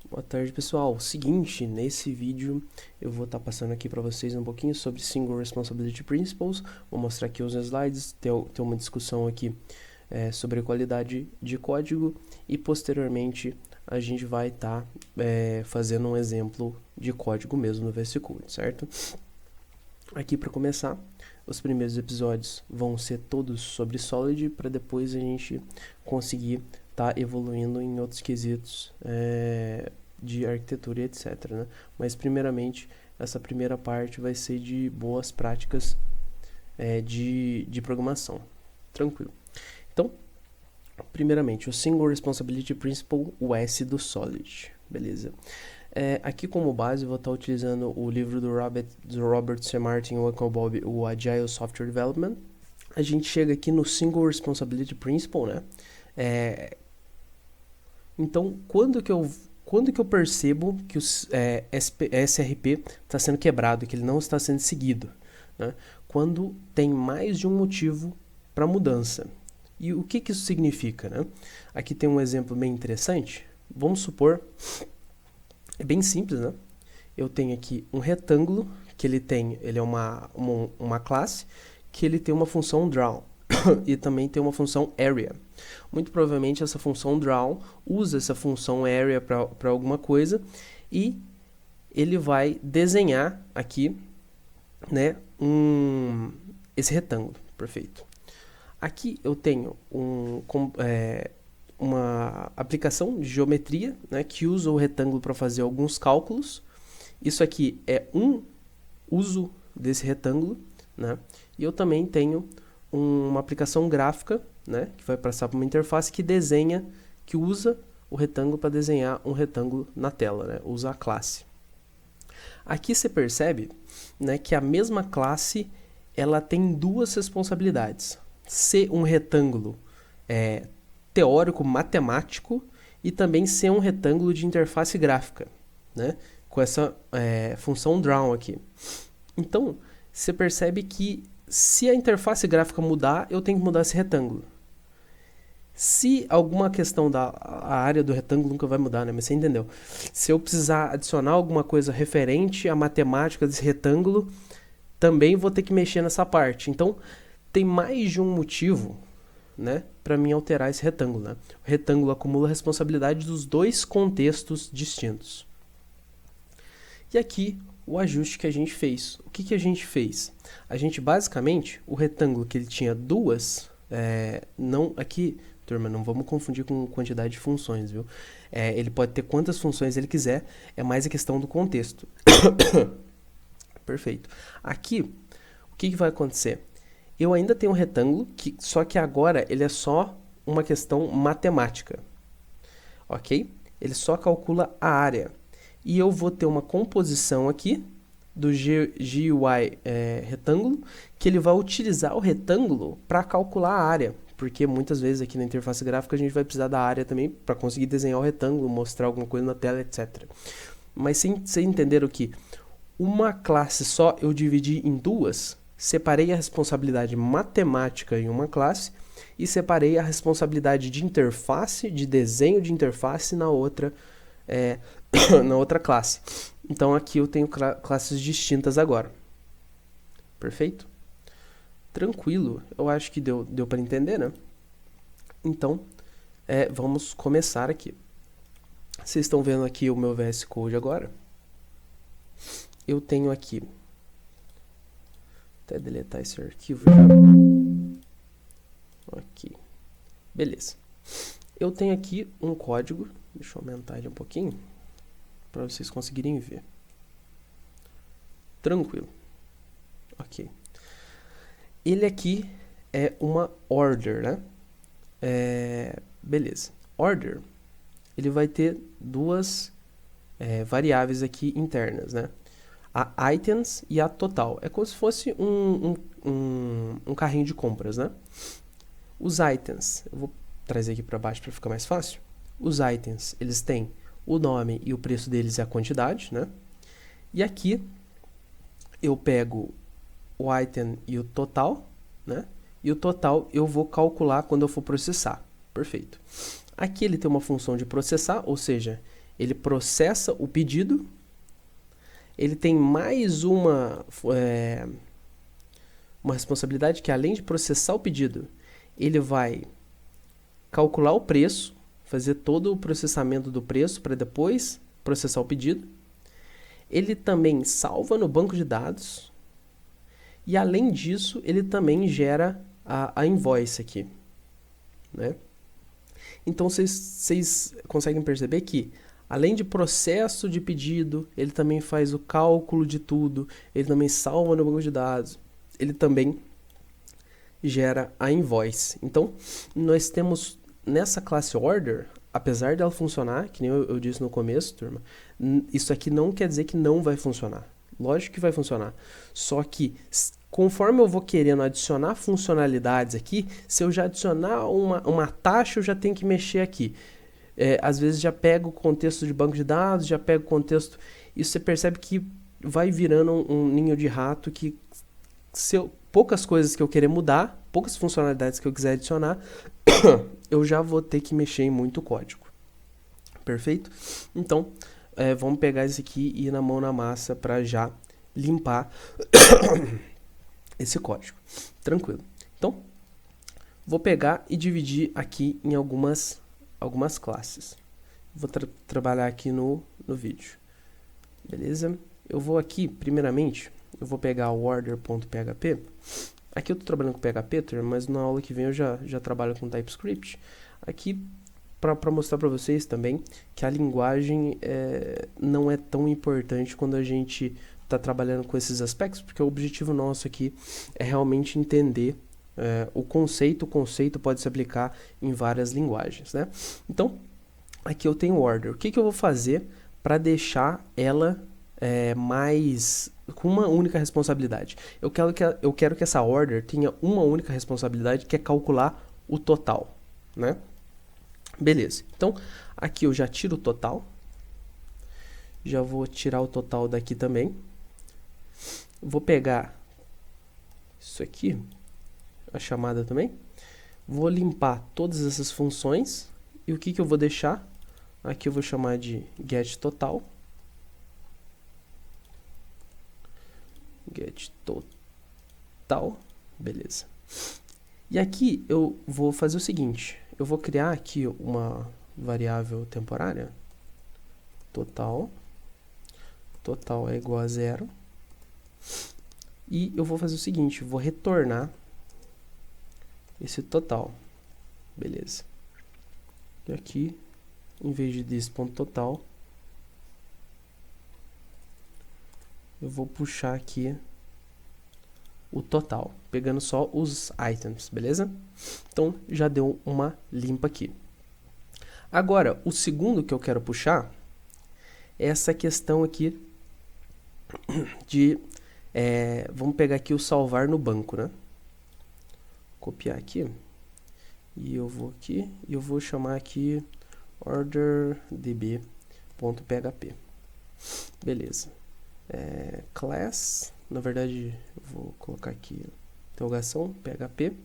Boa tarde, pessoal. Seguinte, nesse vídeo eu vou estar passando aqui para vocês um pouquinho sobre Single Responsibility Principles. Vou mostrar aqui os slides, ter uma discussão aqui sobre a qualidade de código e posteriormente a gente vai estar fazendo um exemplo de código mesmo no VS Code, certo? Aqui para começar, os primeiros episódios vão ser todos sobre Solid para depois a gente conseguir tá evoluindo em outros quesitos de arquitetura e etc, né? Mas primeiramente, essa primeira parte vai ser de boas práticas de programação. Tranquilo. Então, primeiramente, o Single Responsibility Principle, o S do Solid. Beleza. Aqui como base eu vou estar utilizando o livro do Robert C. Martin e o Uncle Bob, o Agile Software Development. A gente chega aqui no Single Responsibility Principle, né? Então, quando que eu percebo que o SRP está sendo quebrado, que ele não está sendo seguido? Né? Quando tem mais de um motivo para mudança. E o que isso significa? Né? Aqui tem um exemplo bem interessante. Vamos supor, é bem simples, né? Eu tenho aqui um retângulo, que ele é uma classe, que ele tem uma função draw. E também tem uma função area. Muito provavelmente essa função draw usa essa função area para alguma coisa e ele vai desenhar aqui, né, esse retângulo. Perfeito. Aqui eu tenho uma aplicação de geometria, né, que usa o retângulo para fazer alguns cálculos. Isso aqui é um uso desse retângulo, né, e eu também tenho uma aplicação gráfica, né, que vai passar para uma interface que usa o retângulo para desenhar um retângulo na tela, né, usa a classe. Aqui você percebe, né, que a mesma classe ela tem duas responsabilidades: ser um retângulo teórico, matemático, e também ser um retângulo de interface gráfica, né, com essa função draw aqui. Então, você percebe que se a interface gráfica mudar, eu tenho que mudar esse retângulo. Se alguma questão a área do retângulo nunca vai mudar, né? Mas você entendeu. Se eu precisar adicionar alguma coisa referente à matemática desse retângulo, também vou ter que mexer nessa parte. Então, tem mais de um motivo, né, para mim alterar esse retângulo, né? O retângulo acumula a responsabilidade dos dois contextos distintos. E aqui, o ajuste que a gente fez. O que a gente fez? A gente, basicamente, o retângulo que ele tinha duas... aqui, turma, não vamos confundir com quantidade de funções, viu? Ele pode ter quantas funções ele quiser, é mais a questão do contexto. Perfeito. Aqui, o que vai acontecer? Eu ainda tenho um retângulo, só que agora ele é só uma questão matemática. Ok? Ele só calcula a área. E eu vou ter uma composição aqui do GUI retângulo, que ele vai utilizar o retângulo para calcular a área, porque muitas vezes aqui na interface gráfica a gente vai precisar da área também para conseguir desenhar o retângulo, mostrar alguma coisa na tela, etc. Mas sem entenderam que uma classe só eu dividi em duas, separei a responsabilidade matemática em uma classe e separei a responsabilidade de interface, de desenho de interface na outra classe. Então aqui eu tenho classes distintas agora. Perfeito? Tranquilo. Eu acho que deu para entender, né? Então, vamos começar aqui. Vocês estão vendo aqui o meu VS Code agora. Eu tenho aqui... Até deletar esse arquivo já. Aqui. Beleza. Eu tenho aqui um código. Deixa eu aumentar ele um pouquinho para vocês conseguirem ver. Tranquilo. Ok. Ele aqui é uma order, né? Beleza. Order, ele vai ter duas variáveis aqui internas, né? A items e a total. É como se fosse um carrinho de compras, né? Os items, eu vou trazer aqui para baixo para ficar mais fácil. Os itens, eles têm o nome e o preço deles é a quantidade, né? E aqui eu pego o item e o total, né? E o total eu vou calcular quando eu for processar. Perfeito. Aqui ele tem uma função de processar, ou seja, ele processa o pedido, ele tem mais uma responsabilidade que, além de processar o pedido, ele vai calcular o preço, fazer todo o processamento do preço para depois processar o pedido. Ele também salva no banco de dados e, além disso, ele também gera a invoice aqui, né? Então, vocês conseguem perceber que, além de processo de pedido, ele também faz o cálculo de tudo, ele também salva no banco de dados, ele também gera a invoice. Então, nós temos nessa classe order, apesar dela funcionar, que nem eu disse no começo, turma, isso aqui não quer dizer que não vai funcionar. Lógico que vai funcionar. Só que, conforme eu vou querendo adicionar funcionalidades aqui, se eu já adicionar uma taxa, eu já tenho que mexer aqui. Às vezes já pego o contexto de banco de dados, já pego o contexto... Isso você percebe que vai virando um ninho de rato que, poucas coisas que eu querer mudar, poucas funcionalidades que eu quiser adicionar, eu já vou ter que mexer em muito código. Perfeito? Então, vamos pegar isso aqui e ir na mão na massa para já limpar esse código. Tranquilo. Então, vou pegar e dividir aqui em algumas classes. Vou trabalhar aqui no vídeo. Beleza? Eu vou aqui, primeiramente, eu vou pegar o order.php. Aqui eu estou trabalhando com PHP, mas na aula que vem eu já trabalho com TypeScript. Aqui, para mostrar para vocês também que a linguagem não é tão importante quando a gente está trabalhando com esses aspectos, porque o objetivo nosso aqui é realmente entender o conceito. O conceito pode se aplicar em várias linguagens, né? Então, aqui eu tenho order. O que eu vou fazer para deixar ela mais com uma única responsabilidade? Eu quero que essa order tenha uma única responsabilidade, que é calcular o total, né? Beleza. Então, aqui eu já tiro o total. Já vou tirar o total daqui também. Vou pegar isso aqui, a chamada também. Vou limpar todas essas funções. E o que eu vou deixar? Aqui eu vou chamar de getTotal. getTotal. Beleza. E aqui eu vou fazer o seguinte. Eu vou criar aqui uma variável temporária. Total. Total é igual a 0. E eu vou fazer o seguinte. Vou retornar esse total. Beleza. E aqui, em vez de this.total, eu vou puxar aqui o total, pegando só os items, beleza? Então, já deu uma limpa aqui. Agora, o segundo que eu quero puxar é essa questão aqui de... vamos pegar aqui o salvar no banco, né? Copiar aqui. E eu vou aqui, e eu vou chamar aqui orderdb.php. Beleza. Class, na verdade, eu vou colocar aqui interrogação, php.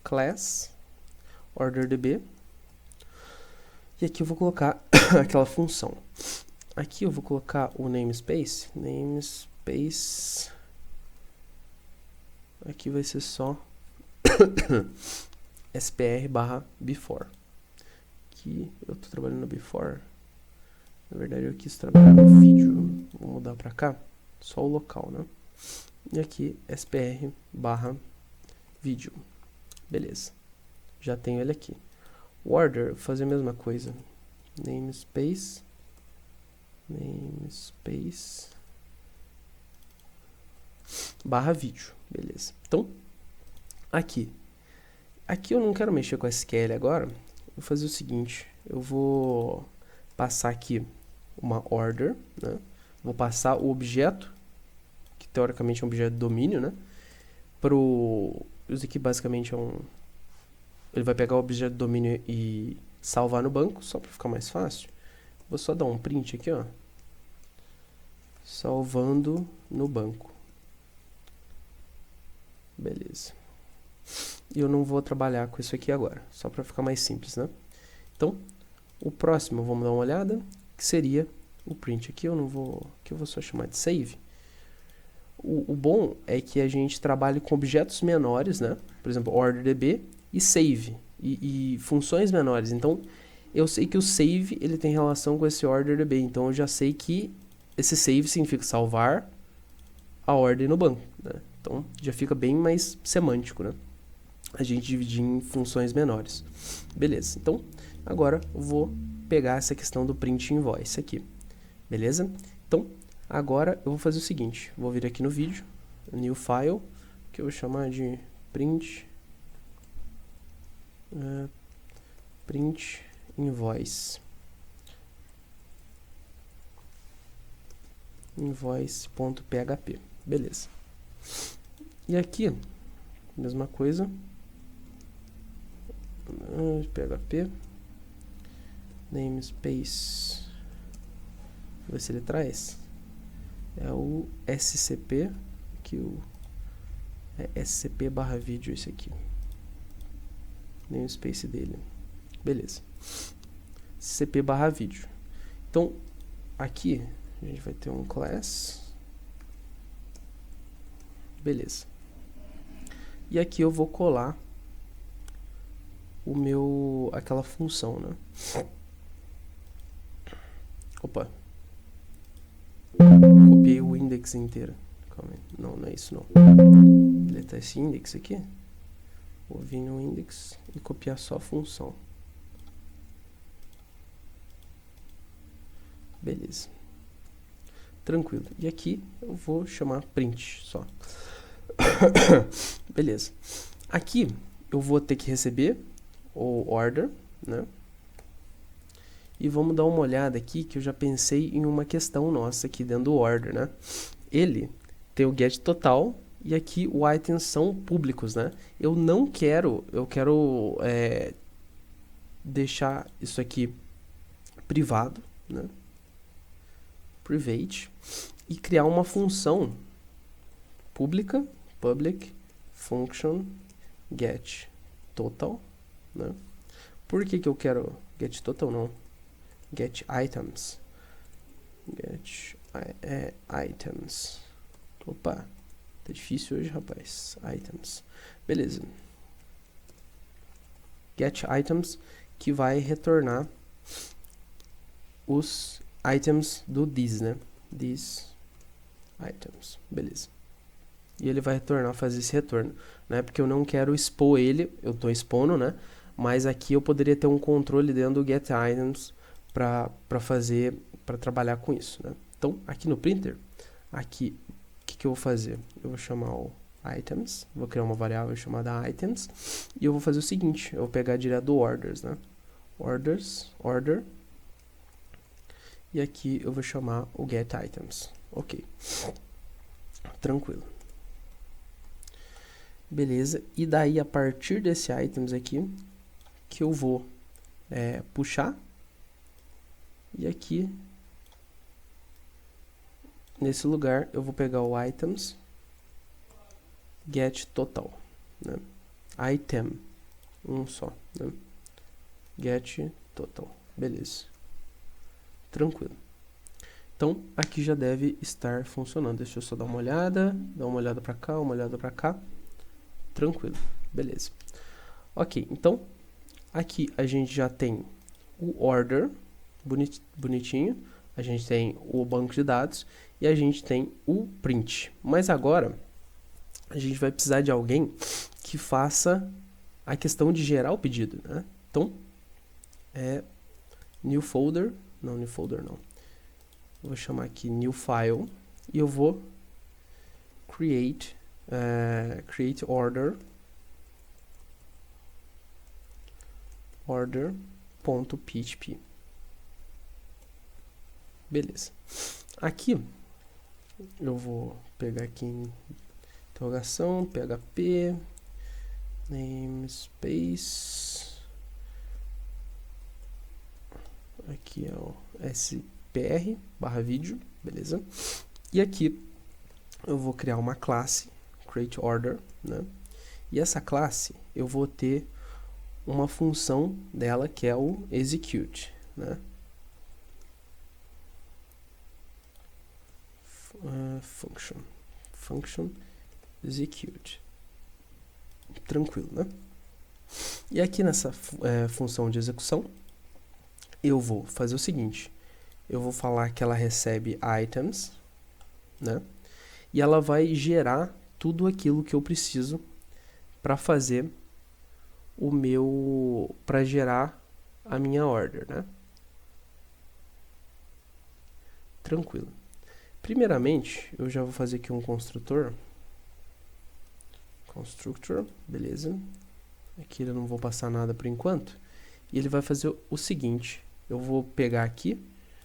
Class, orderdb. E aqui eu vou colocar aquela função. Aqui eu vou colocar o namespace. Aqui vai ser só spr/before. Aqui eu estou trabalhando no before. Na verdade eu quis trabalhar no vídeo. Vou mudar para cá. Só o local, né? E aqui spr/vídeo. Beleza. Já tenho ele aqui. O order, vou fazer a mesma coisa. Namespace /vídeo. Beleza. Então, aqui eu não quero mexer com SQL agora. Vou fazer o seguinte. Eu vou passar aqui uma order, né? Vou passar o objeto, que teoricamente é um objeto de domínio, né? Isso aqui basicamente ele vai pegar o objeto de domínio e salvar no banco, só para ficar mais fácil. Vou só dar um print aqui, ó. Salvando no banco. Beleza. E eu não vou trabalhar com isso aqui agora, só para ficar mais simples, né? Então, o próximo, vamos dar uma olhada, que seria o print. Aqui eu não vou, aqui eu vou só chamar de save. O bom é que a gente trabalha com objetos menores, né? Por exemplo, order_db e save, e funções menores. Então, eu sei que o save ele tem relação com esse order_db, então eu já sei que esse save significa salvar a ordem no banco, né? Então, já fica bem mais semântico, né? A gente dividir em funções menores. Beleza, então, agora eu vou pegar essa questão do print invoice aqui. Beleza? Então, agora eu vou fazer o seguinte, vou vir aqui no vídeo, new file, que eu vou chamar de print invoice. Invoice.php. Beleza. E aqui, mesma coisa. PHP. Namespace. Vou ver se ele traz. É o SCP. Que é SCP/vídeo esse aqui. Namespace dele. Beleza. SCP/vídeo. Então, aqui a gente vai ter um class. Beleza. E aqui eu vou colar aquela função, né? Opa. Copiei o index inteiro. Calma aí. Não, não é isso não. Deletar esse index aqui. Vou vir no index e copiar só a função. Beleza. Tranquilo. E aqui eu vou chamar print só. Beleza. Aqui eu vou ter que receber o order, né? E vamos dar uma olhada aqui que eu já pensei em uma questão nossa aqui dentro do order, né? Ele tem o get total e aqui os items são públicos, né? Eu quero deixar isso aqui privado, né? Private, e criar uma função pública, public function get total, né? Por que eu quero get total? Não, get items. Get items. Opa, tá difícil hoje, rapaz. Items. Beleza. Get items, que vai retornar os items do this, né? These items. Beleza. E ele vai retornar, fazer esse retorno, né? Porque eu não quero expor ele, eu tô expondo, né? Mas aqui eu poderia ter um controle dentro do get items para trabalhar com isso, né? Então, aqui no printer, aqui, o que eu vou fazer? Eu vou chamar o items, vou criar uma variável chamada items, e eu vou fazer o seguinte, eu vou pegar direto do orders, né? Orders, order, e aqui eu vou chamar o get items. Ok. Tranquilo. Beleza. E daí, a partir desse items aqui, que eu vou puxar. E aqui, nesse lugar, eu vou pegar o items get total, né? Item, um só, né? Get total. Beleza. Tranquilo. Então, aqui já deve estar funcionando. Deixa eu só dar uma olhada para cá, uma olhada para cá. Tranquilo. Beleza. Ok, então, aqui a gente já tem o order, bonitinho. A gente tem o banco de dados e a gente tem o print. Mas agora, a gente vai precisar de alguém que faça a questão de gerar o pedido, né? Então, new folder, não, new folder não. Vou chamar aqui new file e eu vou create order.php. Beleza. Aqui eu vou pegar aqui em interrogação, PHP, namespace. Aqui é o SPR/vídeo, beleza? E aqui eu vou criar uma classe, create order, né? E essa classe eu vou ter uma função dela que é o execute, né? Function execute. Tranquilo, né? E aqui nessa função de execução, eu vou fazer o seguinte. Eu vou falar que ela recebe items, né? E ela vai gerar tudo aquilo que eu preciso para fazer para gerar a minha order, né? Tranquilo. Primeiramente, eu já vou fazer aqui um construtor. Constructor, beleza. Aqui eu não vou passar nada por enquanto. E ele vai fazer o seguinte. Eu vou pegar aqui,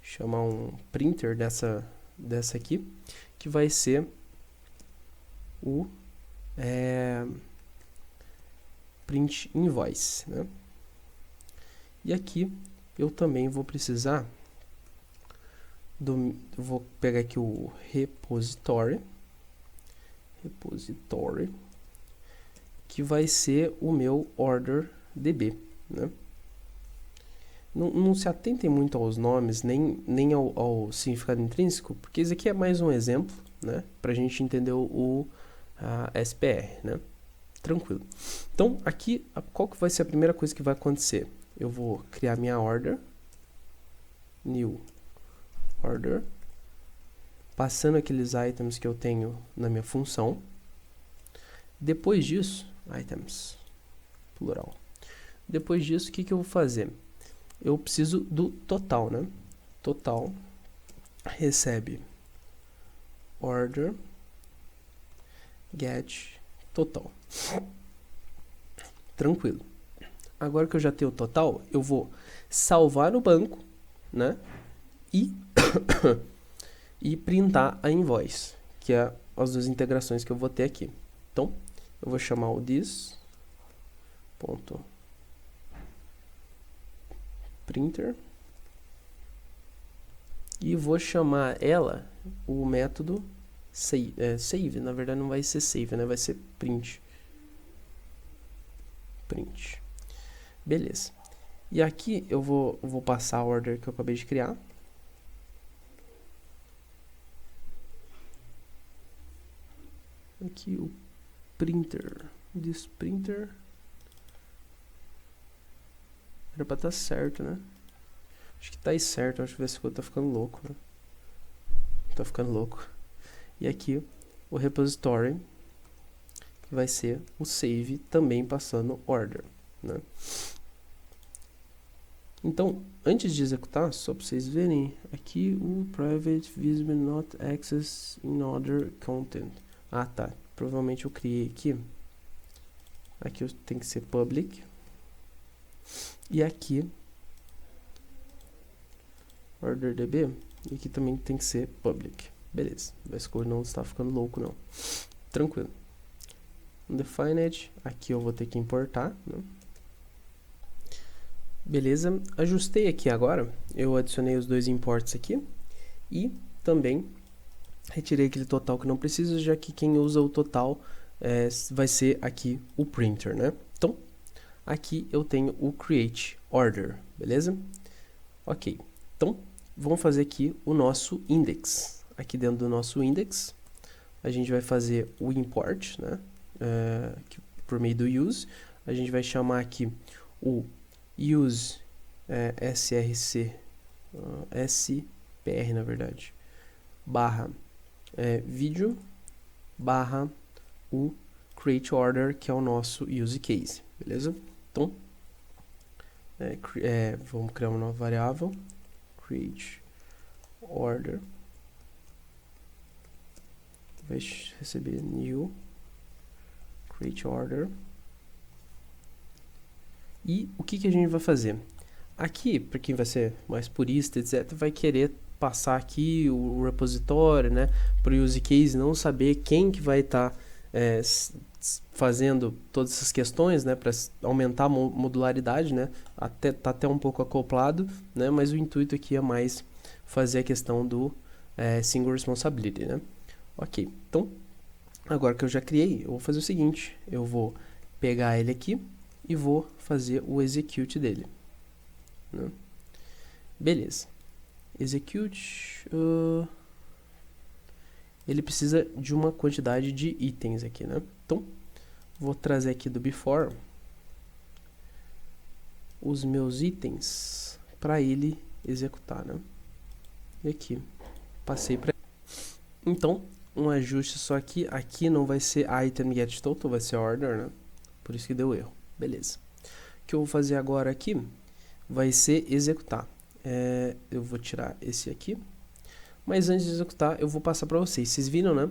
chamar um printer dessa aqui, que vai ser o print invoice, né? E aqui eu também vou precisar vou pegar aqui o repository, que vai ser o meu order DB, né? Não se atentem muito aos nomes, nem ao significado intrínseco, porque isso aqui é mais um exemplo, né? Para a gente entender a SPR, né? Tranquilo. Então, aqui, qual que vai ser a primeira coisa que vai acontecer? Eu vou criar minha order, new order, passando aqueles items que eu tenho na minha função. Depois disso, items, plural. Depois disso, o que eu vou fazer? Eu preciso do total, né? Total recebe order get total. Tranquilo. Agora que eu já tenho o total, eu vou salvar no banco, né? E printar a invoice, que é as duas integrações que eu vou ter aqui. Então, eu vou chamar o this.printer e vou chamar ela o método save. Na verdade não vai ser save, né? Vai ser print. Beleza. E aqui eu vou passar a order que eu acabei de criar. Aqui o printer, this printer, era pra estar certo, né? Acho que tá aí certo, acho que esse código tá ficando louco, né? Tá ficando louco. E aqui o repository, que vai ser o save, também passando order, né? Então, antes de executar, só para vocês verem, aqui o private visible not access in other content. Ah, tá. Provavelmente eu criei aqui. Aqui tem que ser public. E aqui order DB. E aqui também tem que ser public. Beleza. Esse code não está ficando louco, não. Tranquilo. Undefined. Aqui eu vou ter que importar, né? Beleza. Ajustei aqui agora. Eu adicionei os dois imports aqui. E também retirei aquele total que não precisa, já que quem usa o total vai ser aqui o printer, né? Então, aqui eu tenho o create order, beleza? Ok, então vamos fazer aqui o nosso index. Aqui dentro do nosso index, a gente vai fazer o import, né? Por meio do use. A gente vai chamar aqui o use src, spr na verdade, barra vídeo barra o create order, que é o nosso use case, beleza? Então, vamos criar uma nova variável, create order, vai receber new create order. E o que a gente vai fazer? Aqui, para quem vai ser mais purista, etc., vai querer passar aqui o repositório, né, para o use case, não saber quem que vai estar fazendo todas essas questões, né, para aumentar a modularidade, né, tá até um pouco acoplado, né, mas o intuito aqui é mais fazer a questão do single responsibility, né. Ok, então agora que eu já criei, eu vou fazer o seguinte, eu vou pegar ele aqui e vou fazer o execute dele, né? Beleza. Execute. Ele precisa de uma quantidade de itens aqui, né? Então, vou trazer aqui do before os meus itens para ele executar, né? E aqui, passei para... Então, um ajuste só aqui. Aqui não vai ser item get total, vai ser order, né? Por isso que deu erro. Beleza. O que eu vou fazer agora aqui vai ser executar. Eu vou tirar esse aqui. Mas antes de executar, eu vou passar para vocês. Vocês viram, né?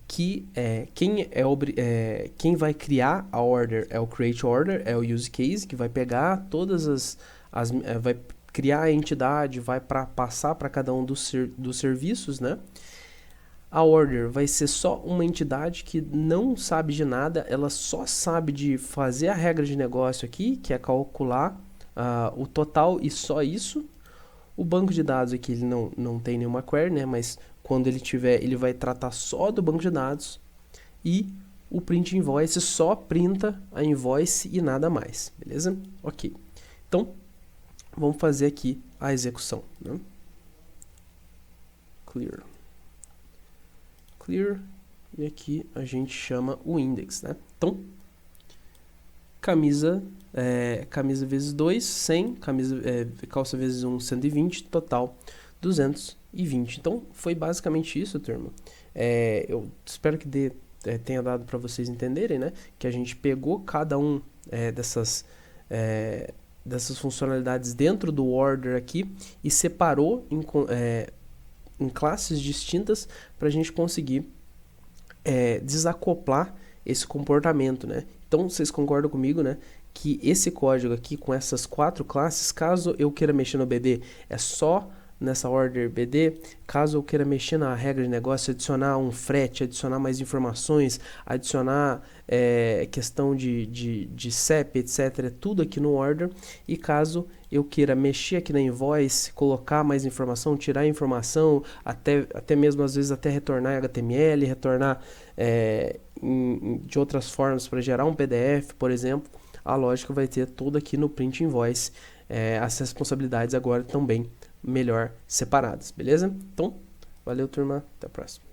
Que quem vai criar a order é o create order, é o use case, que vai pegar todas vai criar a entidade, vai passar para cada um dos serviços, né? A order vai ser só uma entidade que não sabe de nada, ela só sabe de fazer a regra de negócio aqui, que é calcular o total e só isso. O banco de dados aqui ele não tem nenhuma query, né? Mas quando ele tiver, ele vai tratar só do banco de dados. E o print invoice só printa a invoice e nada mais, beleza? Ok. Então, vamos fazer aqui a execução, né? Clear. Clear. E aqui a gente chama o index, né? Então, camisa vezes 2, 100, calça vezes 1, 120, total 220. Então, foi basicamente isso, turma. Eu espero que tenha dado para vocês entenderem, né? Que a gente pegou cada um dessas funcionalidades dentro do order aqui e separou em classes distintas para a gente conseguir desacoplar esse comportamento, né? Então, vocês concordam comigo, né? Que esse código aqui, com essas 4 classes, caso eu queira mexer no BD, é só nessa order BD. Caso eu queira mexer na regra de negócio, adicionar um frete, adicionar mais informações, adicionar questão de CEP, etc., tudo aqui no order. E caso eu queira mexer aqui na invoice, colocar mais informação, tirar informação, até mesmo às vezes até retornar HTML, retornar de outras formas para gerar um PDF, por exemplo, a lógica vai ter tudo aqui no print invoice. As responsabilidades agora estão bem melhor separadas, beleza? Então, valeu, turma, até a próxima.